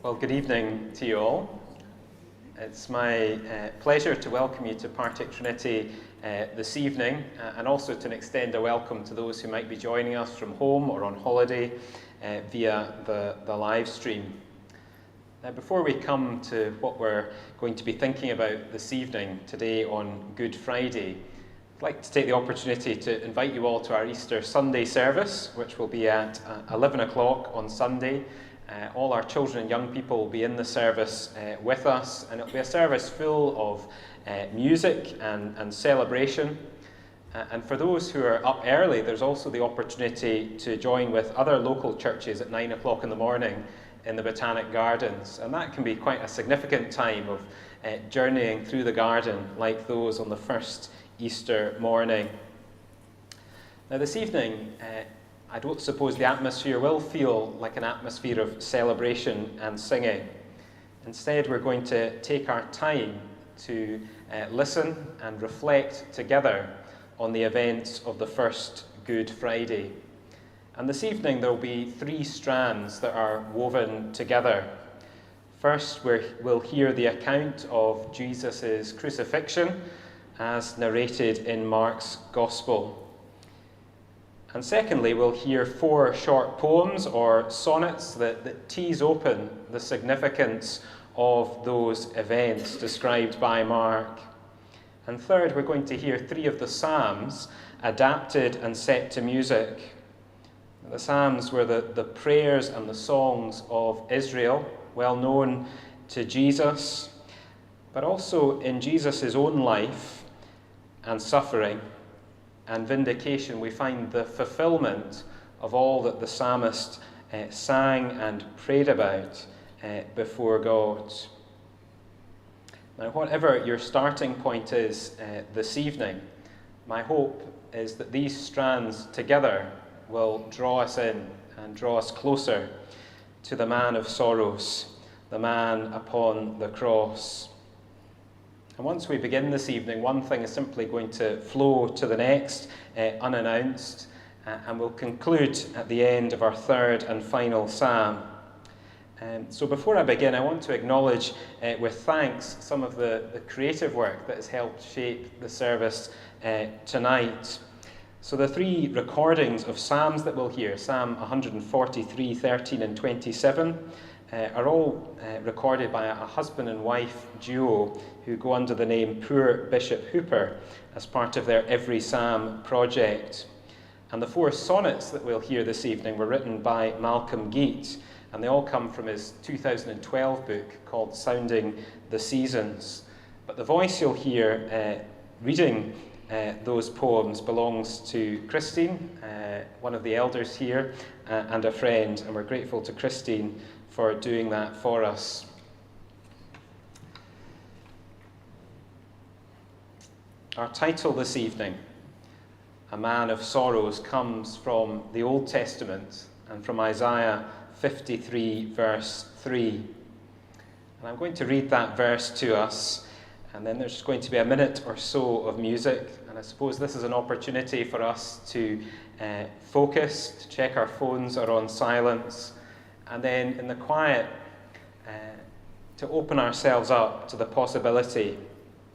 Well, good evening to you all. It's my pleasure to welcome you to Partick Trinity this evening, and also to extend a welcome to those who might be joining us from home or on holiday via the live stream. Now, before we come to what we're going to be thinking about this evening, today on Good Friday, I'd like to take the opportunity to invite you all to our Easter Sunday service, which will be at 11 o'clock on Sunday. All our children and young people will be in the service with us, and it'll be a service full of music and celebration. And for those who are up early, there's also the opportunity to join with other local churches at 9 o'clock in the morning in the Botanic Gardens. And that can be quite a significant time of journeying through the garden like those on the first Easter morning. Now this evening, I don't suppose the atmosphere will feel like an atmosphere of celebration and singing. Instead, we're going to take our time to listen and reflect together on the events of the first Good Friday. And this evening, there will be three strands that are woven together. First, we'll hear the account of Jesus' crucifixion as narrated in Mark's Gospel. And secondly, we'll hear four short poems or sonnets that tease open the significance of those events described by Mark. And third, we're going to hear three of the Psalms adapted and set to music. The Psalms were the prayers and the songs of Israel, well known to Jesus, but also in Jesus' own life and suffering and vindication, we find the fulfillment of all that the psalmist sang and prayed about before God. Now, whatever your starting point is this evening, my hope is that these strands together will draw us in and draw us closer to the man of sorrows, the man upon the cross. And once we begin this evening, one thing is simply going to flow to the next, unannounced, and we'll conclude at the end of our third and final psalm. So before I begin, I want to acknowledge with thanks some of the creative work that has helped shape the service tonight. So the three recordings of Psalms that we'll hear, Psalm 143, 13 and 27, are all recorded by a husband and wife duo who go under the name Poor Bishop Hooper as part of their EveryPsalm project. And the four sonnets that we'll hear this evening were written by Malcolm Guite, and they all come from his 2012 book called Sounding the Seasons. But the voice you'll hear reading those poems belongs to Christine, one of the elders here, and a friend, and we're grateful to Christine for doing that for us. Our title this evening, A Man of Sorrows, comes from the Old Testament and from Isaiah 53 verse 3. And I'm going to read that verse to us, and then there's going to be a minute or so of music, and I suppose this is an opportunity for us to focus, to check our phones are on silence, and then in the quiet to open ourselves up to the possibility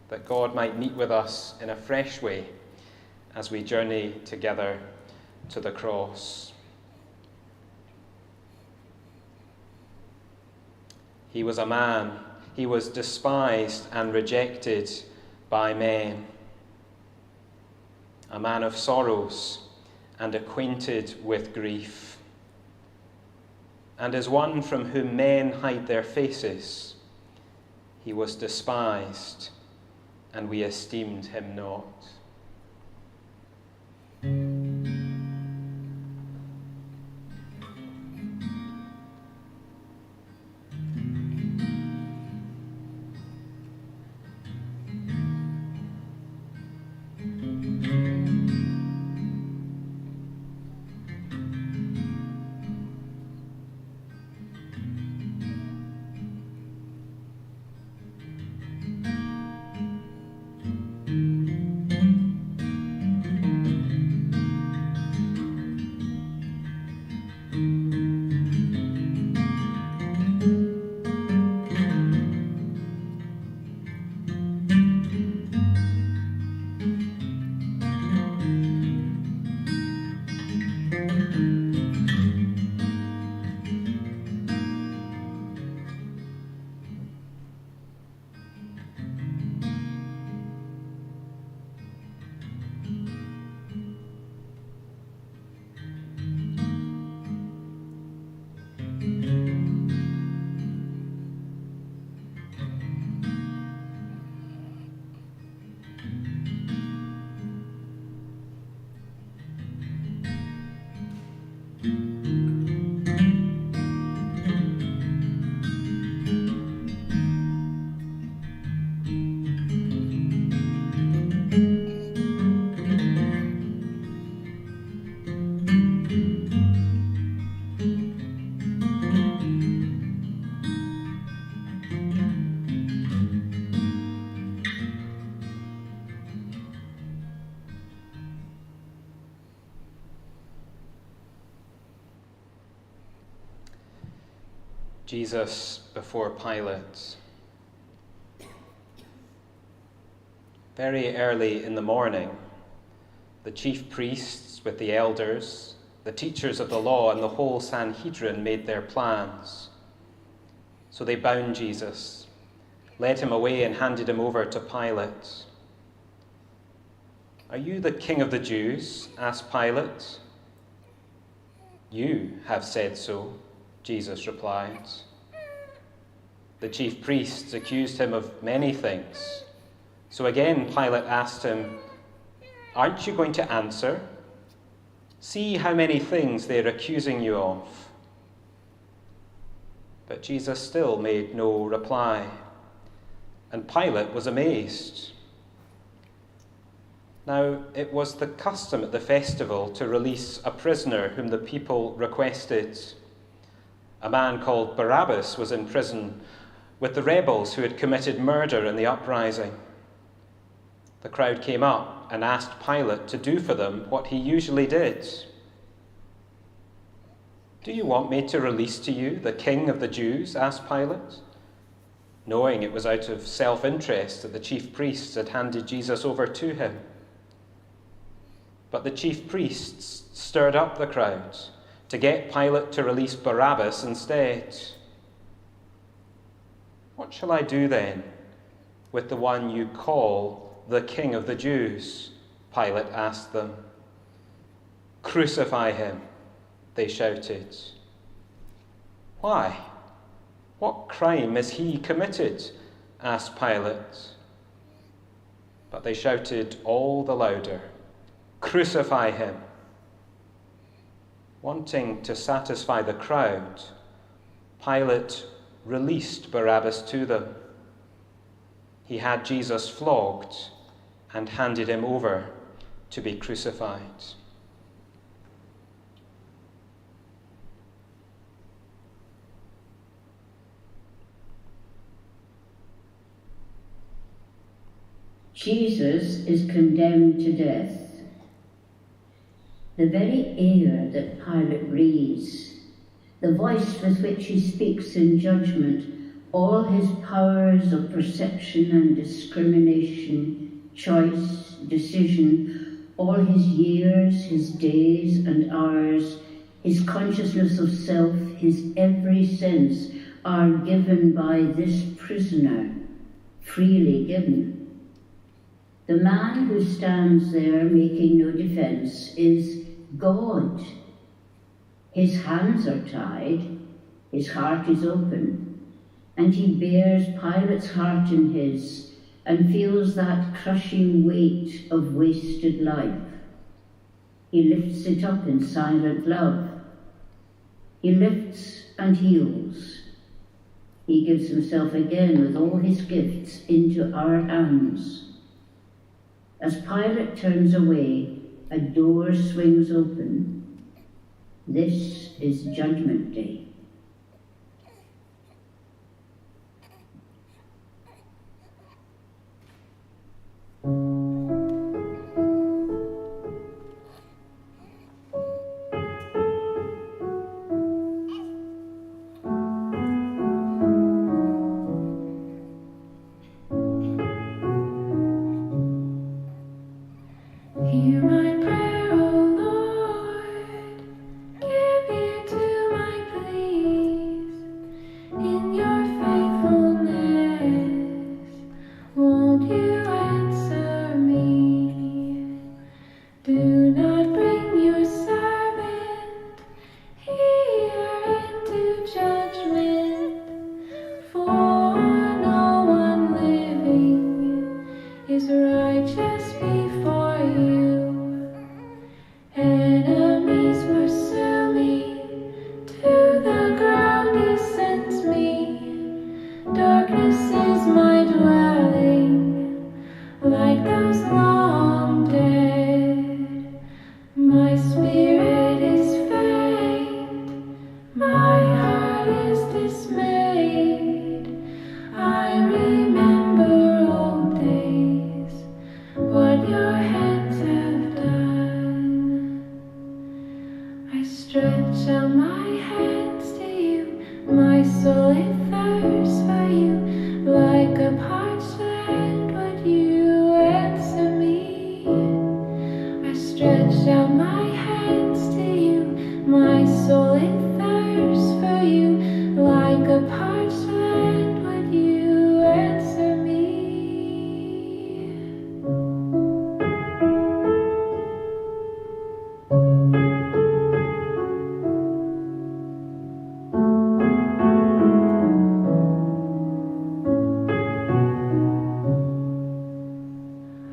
that God might meet with us in a fresh way as we journey together to the cross. He was a man. He was despised and rejected by men. A man of sorrows and acquainted with grief. And as one from whom men hide their faces, he was despised, and we esteemed him not. Jesus before Pilate. Very early in the morning, the chief priests with the elders, the teachers of the law, and the whole Sanhedrin made their plans. So they bound Jesus, led him away, and handed him over to Pilate. "Are you the king of the Jews?" asked Pilate. "You have said so," Jesus replied. The chief priests accused him of many things. So again Pilate asked him, "Aren't you going to answer? See how many things they're accusing you of." But Jesus still made no reply, and Pilate was amazed. Now, it was the custom at the festival to release a prisoner whom the people requested. A man called Barabbas was in prison with the rebels who had committed murder in the uprising. The crowd came up and asked Pilate to do for them what he usually did. "Do you want me to release to you the King of the Jews?" asked Pilate, knowing it was out of self-interest that the chief priests had handed Jesus over to him. But the chief priests stirred up the crowd to get Pilate to release Barabbas instead. "What shall I do then with the one you call the King of the Jews?" Pilate asked them. "Crucify him," they shouted. "Why? What crime has he committed?" asked Pilate. But they shouted all the louder, "Crucify him." Wanting to satisfy the crowd, Pilate released Barabbas to them. He had Jesus flogged and handed him over to be crucified. Jesus is condemned to death. The very air that Pilate breathes, the voice with which he speaks in judgment, all his powers of perception and discrimination, choice, decision, all his years, his days and hours, his consciousness of self, his every sense are given by this prisoner, freely given. The man who stands there making no defense is God. His hands are tied, his heart is open, and he bears Pilate's heart in his and feels that crushing weight of wasted life. He lifts it up in silent love. He lifts and heals. He gives himself again with all his gifts into our hands. As Pilate turns away, a door swings open. This is Judgment Day. Hear my prayer, O Lord, give ear to my pleas. In your faithfulness, won't you answer me? Do not bring your servant here into judgment, for no one living is righteous before you. Enemies pursue me, to the ground he sends me. Darkness is my dwelling, like those long dead. My spirit is faint, my heart is dismayed. I remember old days, what your hands have done. I stretch out my hands to you, my soul it thirsts for you. Like a parched land, would you answer me? I stretch out my hands to you, my soul it thirsts for you. Like a parched land, would you answer me?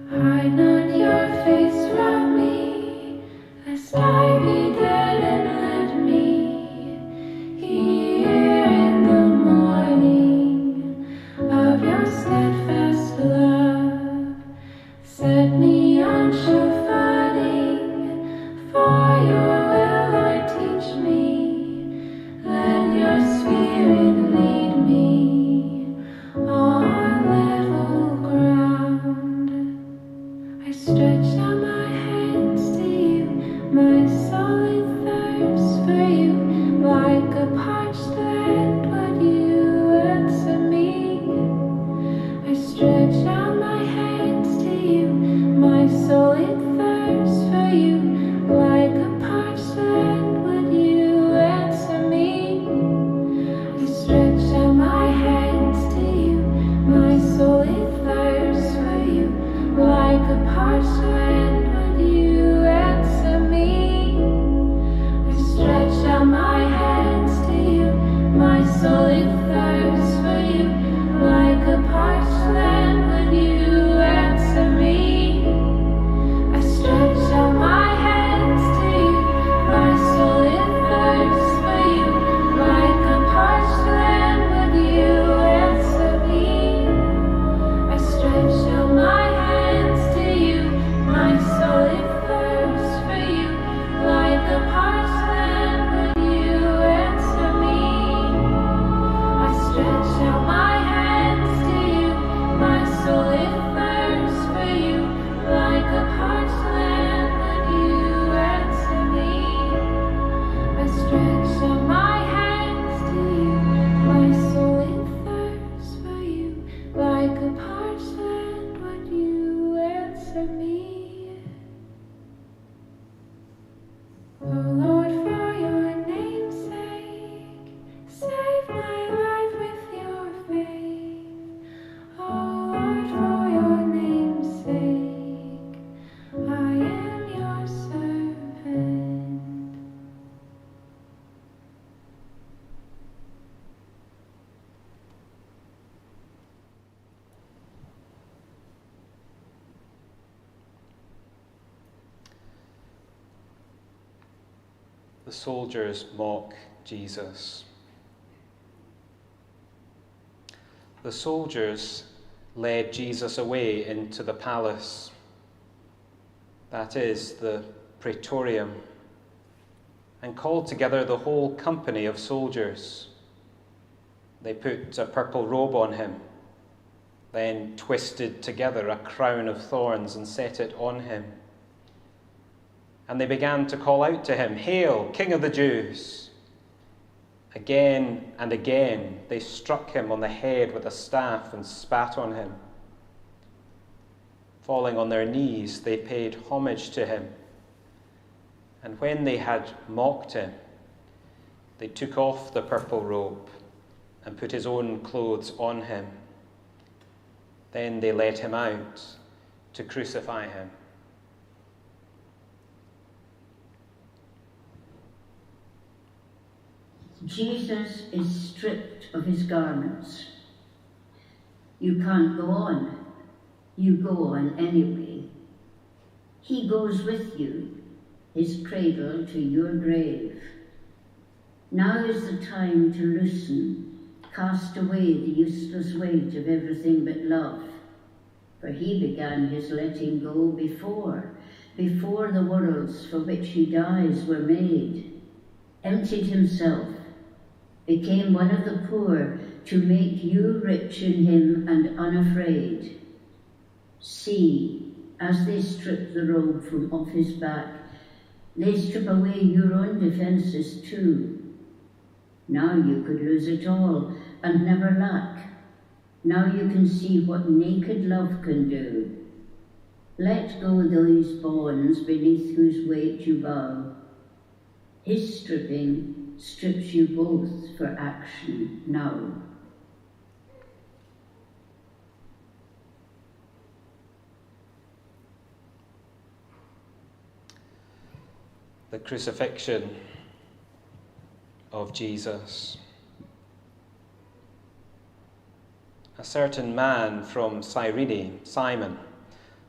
Hide not your face from me, lest I be dead and let me hear in the morning stretch out my hands to you, my soul it thirsts for you, like a parched land that you answer me. I stretch out my hands to you, my soul it thirsts for you, like a parched land when you answer me. Oh Lord, for your name's sake, save my life with your faith. Oh Lord, for your name's sake, I am your servant. The soldiers mock Jesus. The soldiers led Jesus away into the palace, that is, the praetorium, and called together the whole company of soldiers. They put a purple robe on him, then twisted together a crown of thorns and set it on him. And they began to call out to him, "Hail, King of the Jews!" Again and again they struck him on the head with a staff and spat on him. Falling on their knees, they paid homage to him. And when they had mocked him, they took off the purple robe and put his own clothes on him. Then they led him out to crucify him. Jesus is stripped of his garments. You can't go on. You go on anyway. He goes with you, his cradle to your grave. Now is the time to loosen, cast away the useless weight of everything but love. For he began his letting go before the worlds for which he dies were made, emptied himself, became one of the poor to make you rich in him and unafraid. See, as they strip the robe from off his back, they strip away your own defences too. Now you could lose it all and never lack. Now you can see what naked love can do. Let go those bonds beneath whose weight you bow. His stripping strips you both for action now. The crucifixion of Jesus. A certain man from Cyrene, Simon,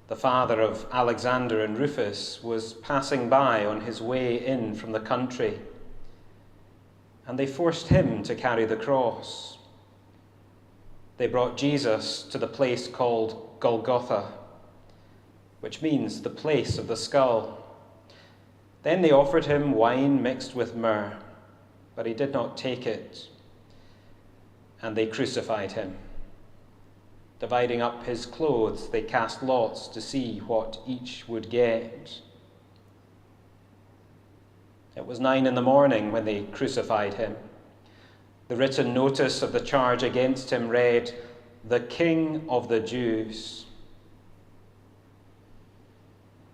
the father of Alexander and Rufus, was passing by on his way in from the country, and they forced him to carry the cross. They brought Jesus to the place called Golgotha, which means the place of the skull. Then they offered him wine mixed with myrrh, but he did not take it, and they crucified him. Dividing up his clothes, they cast lots to see what each would get. It was 9 a.m. when they crucified him. The written notice of the charge against him read, "The King of the Jews."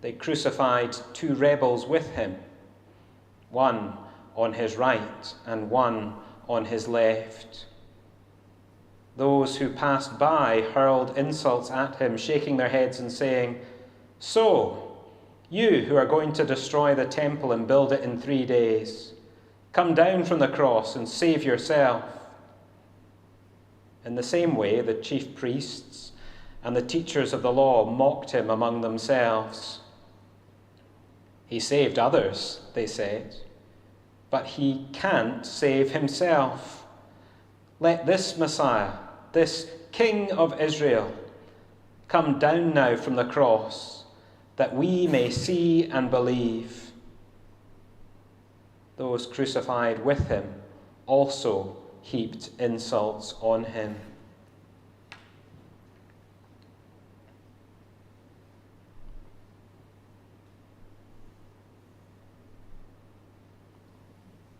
They crucified 2 rebels with him, one on his right and one on his left. Those who passed by hurled insults at him, shaking their heads and saying, "So, you who are going to destroy the temple and build it in 3 days, come down from the cross and save yourself." In the same way, the chief priests and the teachers of the law mocked him among themselves. "He saved others," they said, "but he can't save himself. Let this Messiah, this King of Israel, come down now from the cross, that we may see and believe." Those crucified with him also heaped insults on him.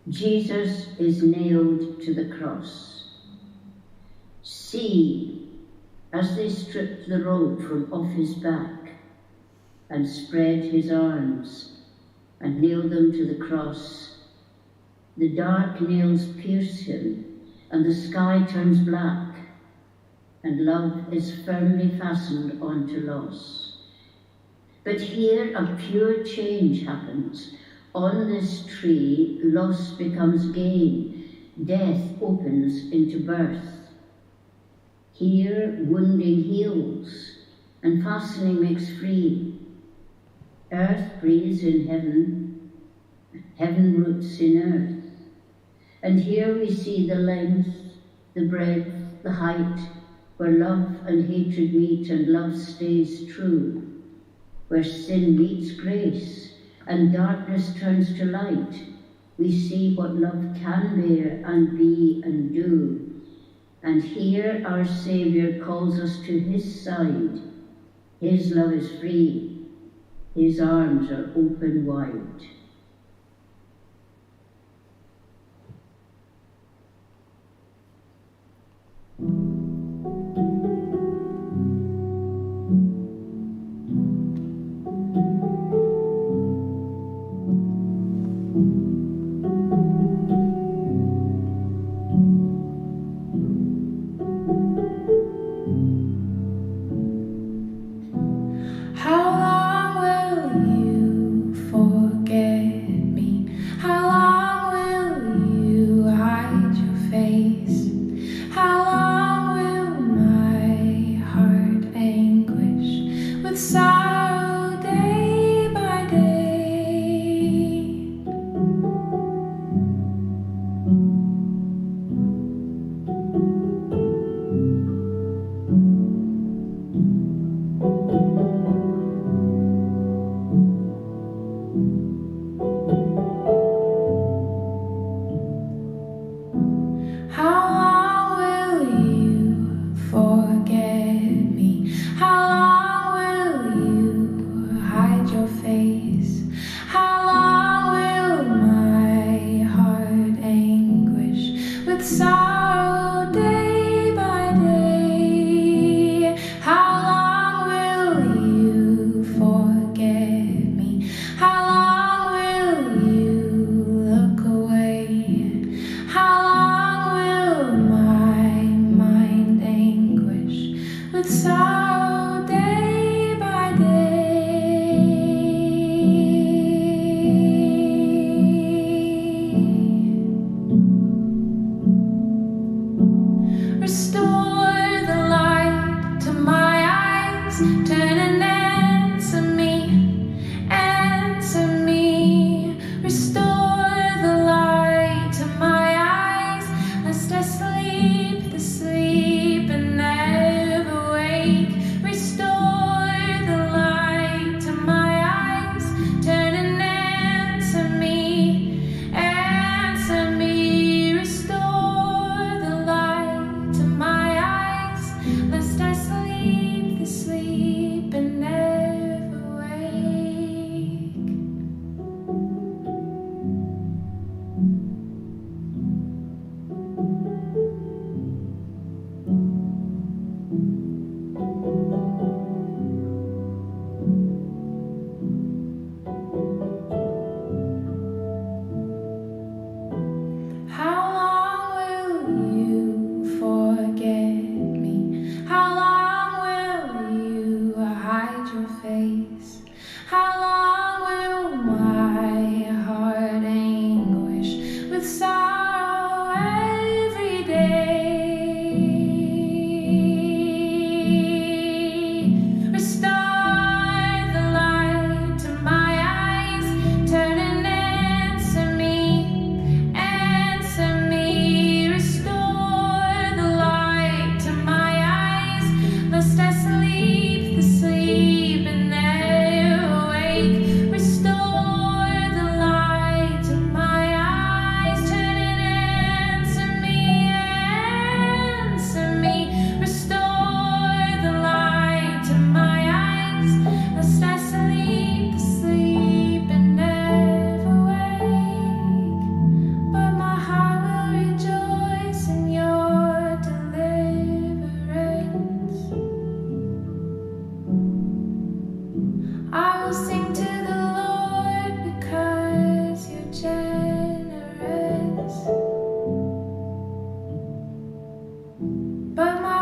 Jesus is nailed to the cross. See, as they stripped the robe from off his back and spread his arms and nailed them to the cross, the dark nails pierce him and the sky turns black, and love is firmly fastened onto loss. But here a pure change happens. On this tree, loss becomes gain, death opens into birth. Here, wounding heals, and fastening makes free. Earth breathes in heaven, heaven roots in earth. And here we see the length, the breadth, the height, where love and hatred meet and love stays true, where sin meets grace, and darkness turns to light. We see what love can bear and be and do. And here our Saviour calls us to his side. His love is free. His arms are open wide. How long will you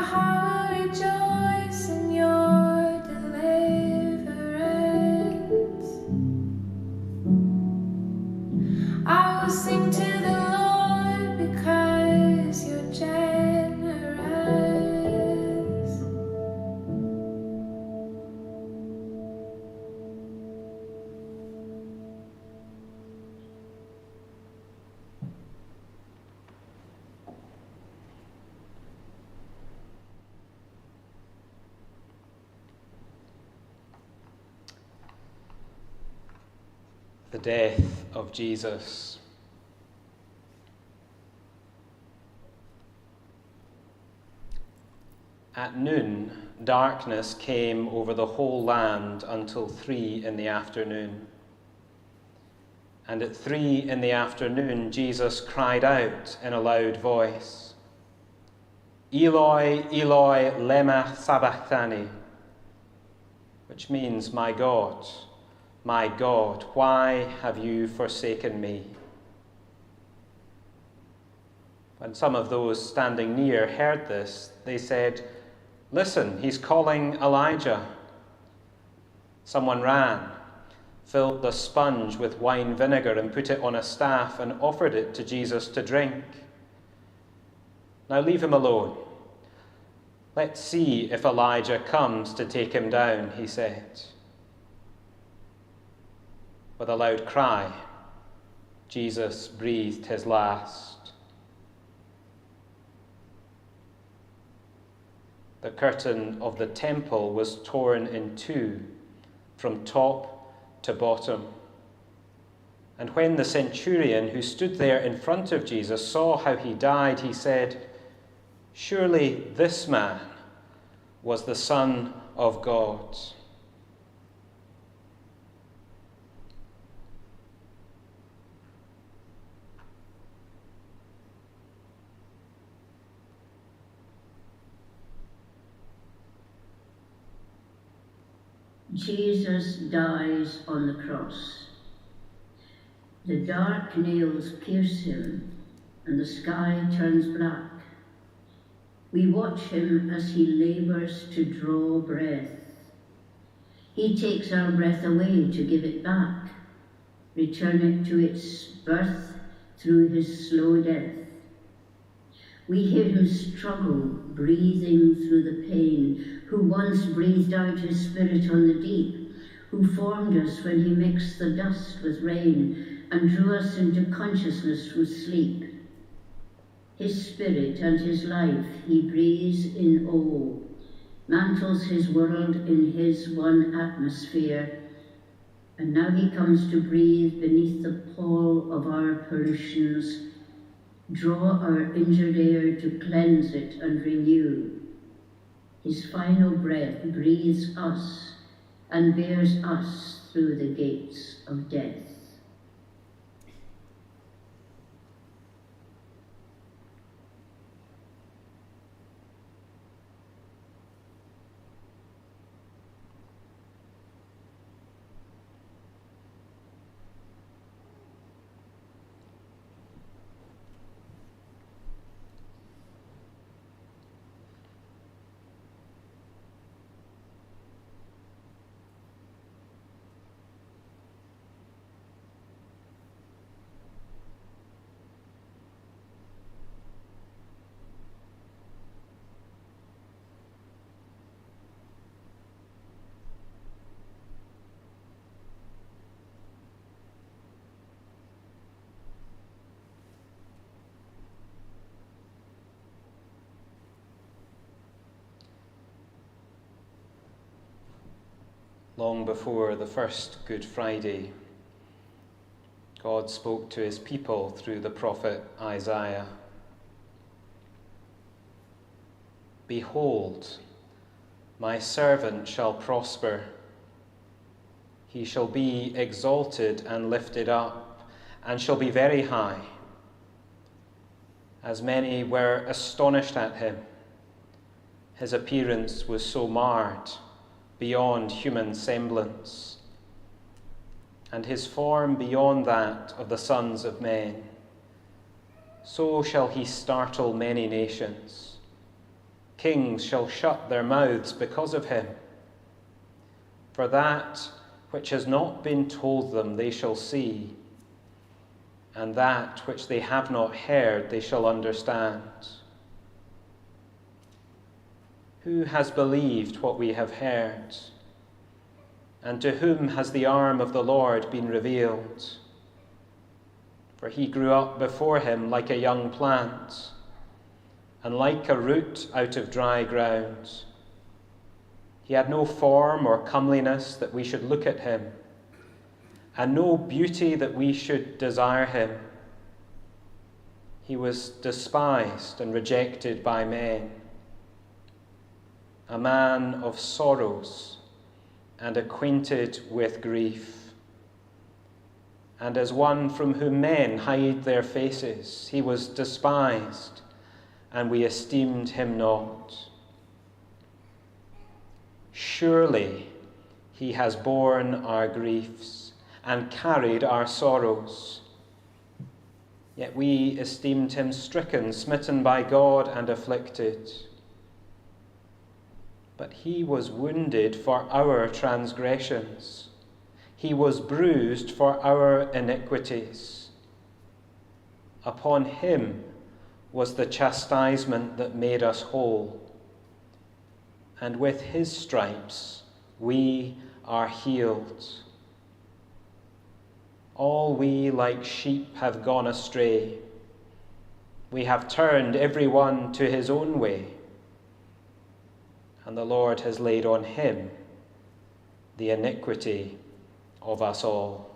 heart will rejoice in your deliverance. I will sing to the Lord because you're generous. The death of Jesus. At noon, darkness came over the whole land until 3 in the afternoon. And at 3 in the afternoon, Jesus cried out in a loud voice, Eloi, Eloi, lema sabachthani, which means, my God, why have you forsaken me? When some of those standing near heard this, they said, Listen, he's calling Elijah. Someone ran, filled a sponge with wine vinegar and put it on a staff and offered it to Jesus to drink. Now leave him alone. Let's see if Elijah comes to take him down, he said. With a loud cry, Jesus breathed his last. The curtain of the temple was torn in two, from top to bottom. And when the centurion who stood there in front of Jesus saw how he died, he said, Surely this man was the Son of God. Jesus dies on the cross. The dark nails pierce him, and the sky turns black. We watch him as he labours to draw breath. He takes our breath away to give it back, return it to its birth through his slow death. We hear him struggle, breathing through the pain, who once breathed out his spirit on the deep, who formed us when he mixed the dust with rain and drew us into consciousness through sleep. His spirit and his life he breathes in awe, mantles his world in his one atmosphere, and now he comes to breathe beneath the pall of our pollutions, draw our injured air to cleanse it and renew. His final breath breathes us and bears us through the gates of death. Long before the first Good Friday, God spoke to his people through the prophet Isaiah. Behold, my servant shall prosper. He shall be exalted and lifted up, and shall be very high. As many were astonished at him, his appearance was so marred beyond human semblance, and his form beyond that of the sons of men. So shall he startle many nations. Kings shall shut their mouths because of him. For that which has not been told them they shall see, and that which they have not heard they shall understand. Who has believed what we have heard? And to whom has the arm of the Lord been revealed? For he grew up before him like a young plant, and like a root out of dry ground. He had no form or comeliness that we should look at him, and no beauty that we should desire him. He was despised and rejected by men, a man of sorrows and acquainted with grief. And as one from whom men hide their faces, he was despised, and we esteemed him not. Surely he has borne our griefs and carried our sorrows. Yet we esteemed him stricken, smitten by God, and afflicted. But he was wounded for our transgressions. He was bruised for our iniquities. Upon him was the chastisement that made us whole, and with his stripes we are healed. All we like sheep have gone astray. We have turned every one to his own way, and the Lord has laid on him the iniquity of us all.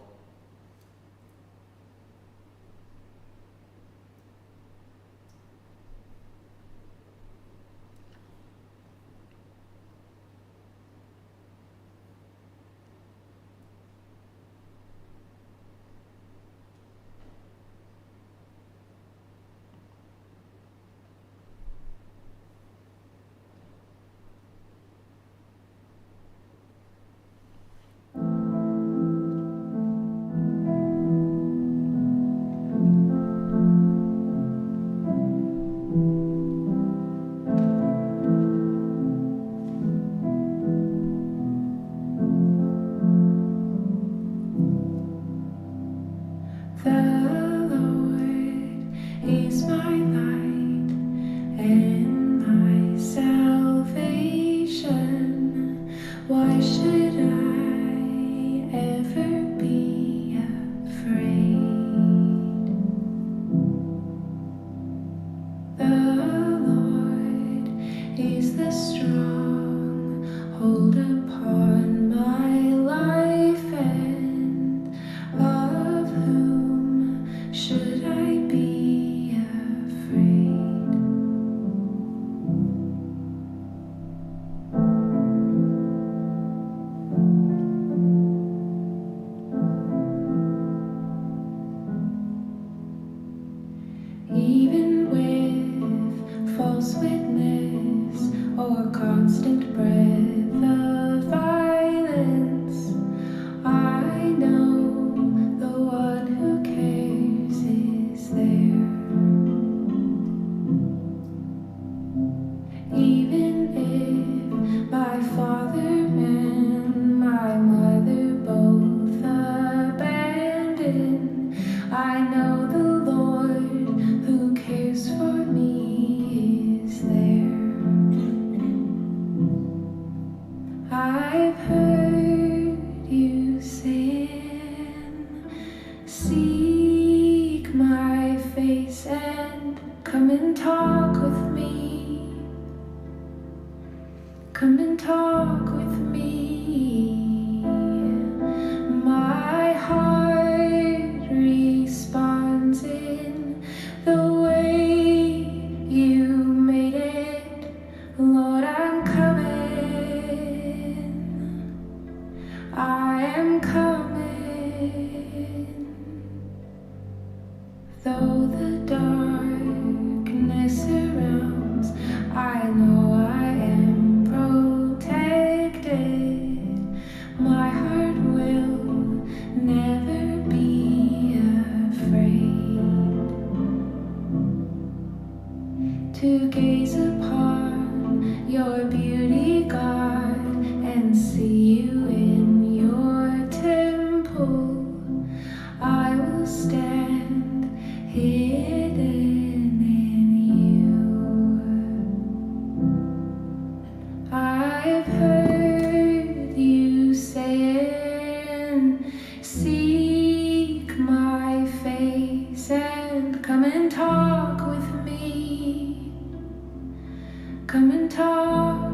I know I am protected. your beauty, God, and see you in your temple. I will stand hidden in you. I've heard you saying, seek my face and come and talk with me. Come and talk